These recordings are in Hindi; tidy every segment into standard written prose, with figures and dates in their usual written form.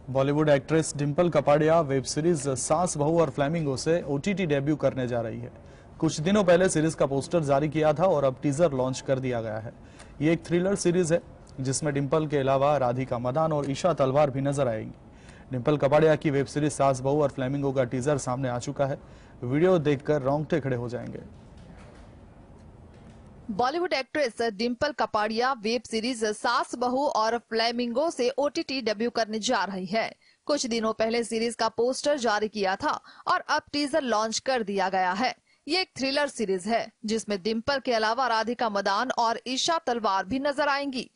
Bollywood actress Dimple Kapadia web series सास बहू और फ्लैमिंगो से ओटीटी डेब्यू करने जा रही है। कुछ दिनों पहले सीरीज का पोस्टर जारी किया था और अब टीजर लॉन्च कर दिया गया है। ये एक थ्रिलर सीरीज है जिसमें डिंपल के अलावा राधिका मदान और ईशा तलवार भी नजर आएंगी। डिंपल कपाड़िया की वेब सीरीज सास बहू और फ्लैमिंगो का टीजर सामने आ चुका है। वीडियो देखकर रोंगटे खड़े हो जाएंगे। Bollywood actress Dimple Kapadia web series सास बहू और फ्लेमिंगो से ओटीटी डेब्यू करने जा रही है। कुछ दिनों पहले सीरीज का पोस्टर जारी किया था और अब टीजर लॉन्च कर दिया गया है। ये एक थ्रिलर सीरीज है जिसमें डिंपल के अलावा राधिका मदान और ईशा तलवार भी नजर आएंगी।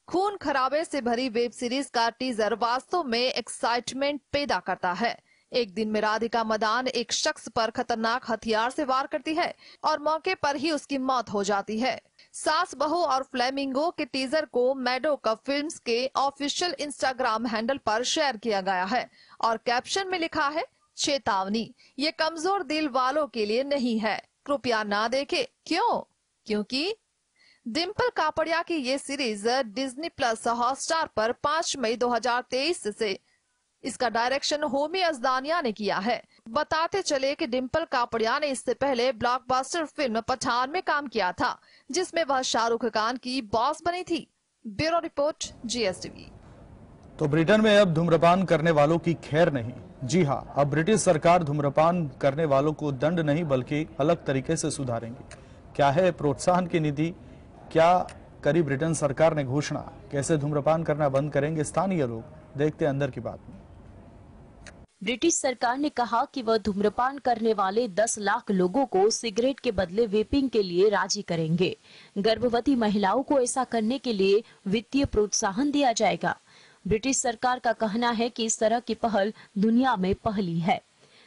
खून खराबे से भरी वेब सीरीज का टीजर वास्तव में एक्साइटमेंट पैदा करता है। एक दिन में राधिका मदान एक शख्स पर खतरनाक हथियार से वार करती है और मौके पर ही उसकी मौत हो जाती है। सास बहू और फ्लेमिंगो के टीजर को मेडोकप फिल्म्स के ऑफिशियल इंस्टाग्राम हैंडल पर शेयर किया गया है और कैप्शन में लिखा है, चेतावनी, ये कमजोर दिल वालों के लिए नहीं है, कृपया ना देखें। क्यों? क्योंकि डिंपल कापड़िया की ये सीरीज डिज्नी प्लस हॉटस्टार पर 5 मई 2023 से इसका डायरेक्शन होमी अजदानिया ने किया है। बताते चले कि डिंपल कापड़िया ने इससे पहले ब्लॉकबस्टर फिल्म पठान में काम किया था जिसमें वह शाहरुख खान की बॉस बनी थी। Bureau report, GSTV. तो ब्रिटेन में अब धूम्रपान करने वालों की खैर नहीं। जी हां, अब ब्रिटिश सरकार धूम्रपान करने वालों को दंड नहीं बल्कि अलग तरीके से सुधारेंगी। क्या है प्रोत्साहन की नीति? क्या करी ब्रिटेन सरकार ने घोषणा? कैसे धूम्रपान करना बंद करेंगे स्थानीय लोग? देखते हैं अंदर की बात में। ब्रिटिश सरकार ने कहा कि वह धूम्रपान करने वाले 10 लाख लोगों को सिगरेट के बदले वेपिंग के लिए राजी करेंगे। गर्भवती महिलाओं को ऐसा करने के लिए वित्तीय प्रोत्साहन दिया जाएगा। ब्रिटिश सरकार का कहना है कि इस तरह की पहल दुनिया में पहली है।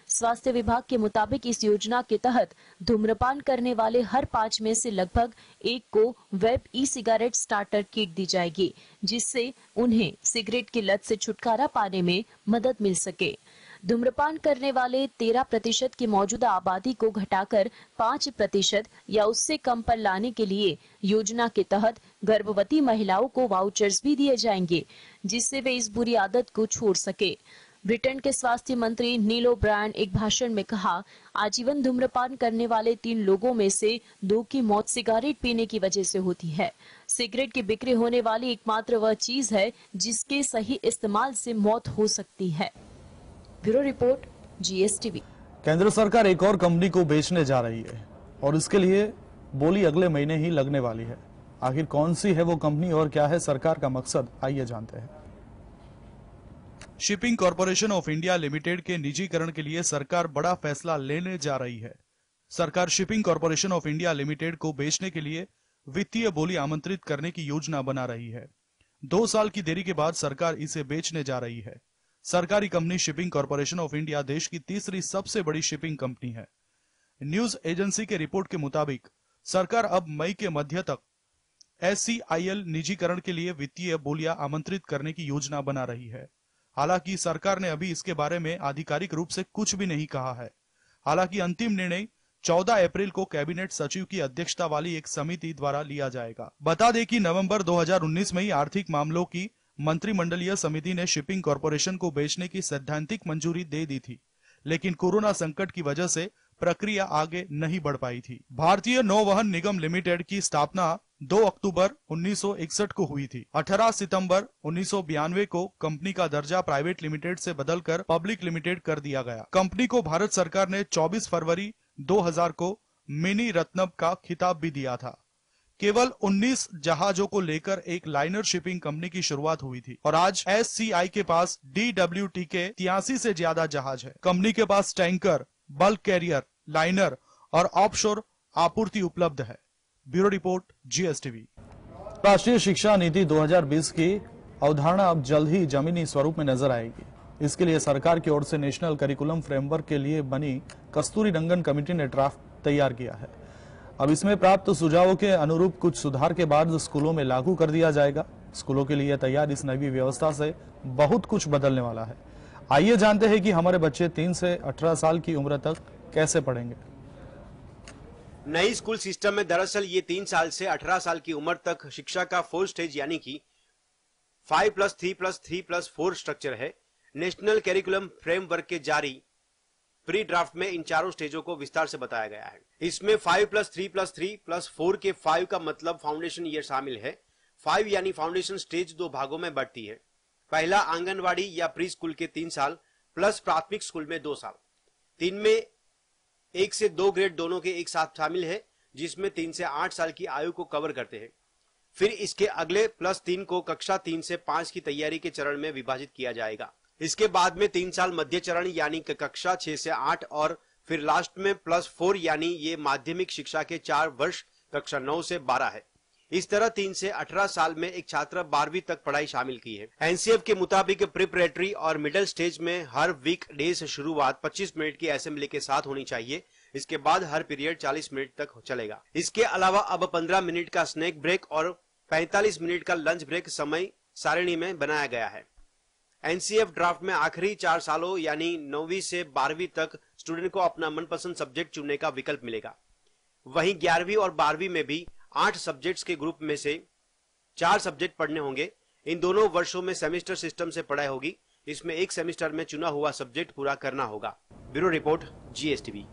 स्वास्थ्य विभाग के मुताबिक इस योजना के तहत धूम्रपान करने वाले हर 5 में से लगभग 1 को vape e cigarette starter kit दी जाएगी, जिससे उन्हें सिगरेट की लत से छुटकारा पाने में मदद मिल सके। धूम्रपान करने वाले 13% की मौजूदा आबादी को घटाकर 5% या उससे कम पर लाने के लिए योजना के तहत गर्भवती महिलाओं को वाउचर्स भी दिए जाएंगे, जिससे वे इस बुरी आदत को छोड़ सके। ब्रिटेन के स्वास्थ्य मंत्री नील ओब्रायन एक भाषण में कहा, आजीवन धूम्रपान करने वाले 3 लोगों में से 2 की मौत सिगरेट पीने की वजह से होती है। सिगरेट की बिक्री होने वाली एकमात्र वह चीज है जिसके सही इस्तेमाल से मौत हो सकती है। Bureau report, GSTV. केंद्र सरकार एक और कंपनी को बेचने जा रही है और इसके लिए बोली अगले महीने ही लगने वाली है। आखिर कौन सी है वो कंपनी और क्या है सरकार का मकसद, आइए जानते हैं। Shipping corporation of India limited के निजीकरण के लिए सरकार बड़ा फैसला लेने जा रही है। सरकार shipping corporation of India limited को बेचने के लिए वित्तीय बोली आमंत्रित करने की योजना बना रही है। 2 साल की देरी के बाद सरकार इसे बेचने जा रही है। सरकारी company shipping corporation of India देश की तीसरी सबसे बड़ी शिपिंग कंपनी है। न्यूज एजेंसी के रिपोर्ट के मुताबिक सरकार अब मई के मध्य तक SCIL निजीकरण के लिए वित्तीय बोलियां आमंत्रित करने की योजना बना रही है। हालांकि सरकार ने अभी इसके बारे में आधिकारिक रूप से कुछ भी नहीं कहा है। हालांकि अंतिम निर्णय 14 अप्रैल को कैबिनेट सचिव की अध्यक्षता वाली एक समिति द्वारा लिया जाएगा। बता दें कि नवंबर 2019 में ही आर्थिक मामलों की मंत्रिमंडलीय समिति ने शिपिंग कॉरपोरेशन को बेचने की सैद्धांतिक मंजूरी दे दी थी, लेकिन कोरोना संकट की वजह से प्रक्रिया आगे नहीं बढ़ पाई थी। भारतीय नौवहन निगम लिमिटेड की स्थापना 2 अक्टूबर 1961 को हुई थी। 18 सितंबर 1992 को कंपनी का दर्जा प्राइवेट लिमिटेड से बदलकर पब्लिक लिमिटेड कर दिया गया। कंपनी को भारत सरकार ने 24 फरवरी 2000 को मिनी रत्नम का खिताब भी दिया था। केवल 19 जहाजों को लेकर एक लाइनर शिपिंग कंपनी की शुरुआत हुई थी और आज SCI के पास DWT के 83 से ज्यादा जहाज है। कंपनी के पास टैंकर, बल्क कैरियर, लाइनर और ऑफशोर आपूर्ति उपलब्ध है। Bureau report, GSTV. राष्ट्रीय शिक्षा नीति 2020 की अवधारणा अब जल्द ही जमीनी स्वरूप में नजर आएगी। इसके लिए सरकार की ओर से नेशनल करिकुलम फ्रेमवर्क के लिए बनी कस्तूरीरंगन कमेटी ने ड्राफ्ट तैयार किया है। अब इसमें प्राप्त सुझावों के अनुरूप कुछ सुधार के बाद स्कूलों में लागू कर दिया जाएगा। स्कूलों के लिए तैयार इस नई व्यवस्था से बहुत कुछ बदलने वाला है। आइए जानते हैं कि हमारे बच्चे 3 से 18 साल की उम्र तक कैसे पढ़ेंगे। नई स्कूल सिस्टम में दरअसल ये 3 साल से 18 साल की उम्र तक शिक्षा का 4 स्टेज यानी कि 5+3+3+4 स्ट्रक्चर है। नेशनल कैरिकुलम फ्रेमवर्क के जारी प्री ड्राफ्ट में इन चारों स्टेजों को विस्तार से बताया गया है। इसमें 5+3+3+4 के 5 का मतलब फाउंडेशन ईयर शामिल है। 5 यानी फाउंडेशन स्टेज 2 भागों में बढ़ती है। पहला आंगनवाड़ी या प्री स्कूल के 3 साल प्लस प्राथमिक स्कूल में 2 साल। 3 में 1 से 2 ग्रेड दोनों के एक साथ शामिल है, जिसमें 3 से 8 साल की आयु को कवर करते हैं। फिर इसके अगले +3 को कक्षा 3 से 5 की तैयारी के चरण में विभाजित किया जाएगा। इसके बाद में 3 साल मध्य चरण यानी कक्षा 6 से 8 और फिर लास्ट में +4 यानी ये माध्यमिक शिक्षा के 4 वर्ष कक्षा 9 से 12 है। इस तरह 3 से 18 साल में एक छात्र 12वीं तक पढ़ाई शामिल की है। एनसीएफ के मुताबिक प्रिपरेटरी और मिडिल स्टेज में हर वीक डे से शुरुआत 25 मिनट की असेंबली के साथ होनी चाहिए। इसके बाद हर पीरियड 40 मिनट तक चलेगा। इसके अलावा अब 15 मिनट का स्नैक ब्रेक और 45 मिनट का लंच ब्रेक समय सारणी में बनाया गया है। एनसीएफ ड्राफ्ट में आखिरी 4 सालों यानी 9वीं से 12वीं तक स्टूडेंट को अपना मनपसंद सब्जेक्ट चुनने का विकल्प मिलेगा। वहीं 11वीं और 12वीं में भी 8 सब्जेक्ट्स के ग्रुप में से 4 सब्जेक्ट पढ़ने होंगे। इन दोनों वर्षों में सेमेस्टर सिस्टम से पढ़ाई होगी। इसमें एक सेमेस्टर में चुना हुआ सब्जेक्ट पूरा करना होगा। Bureau report, GSTV।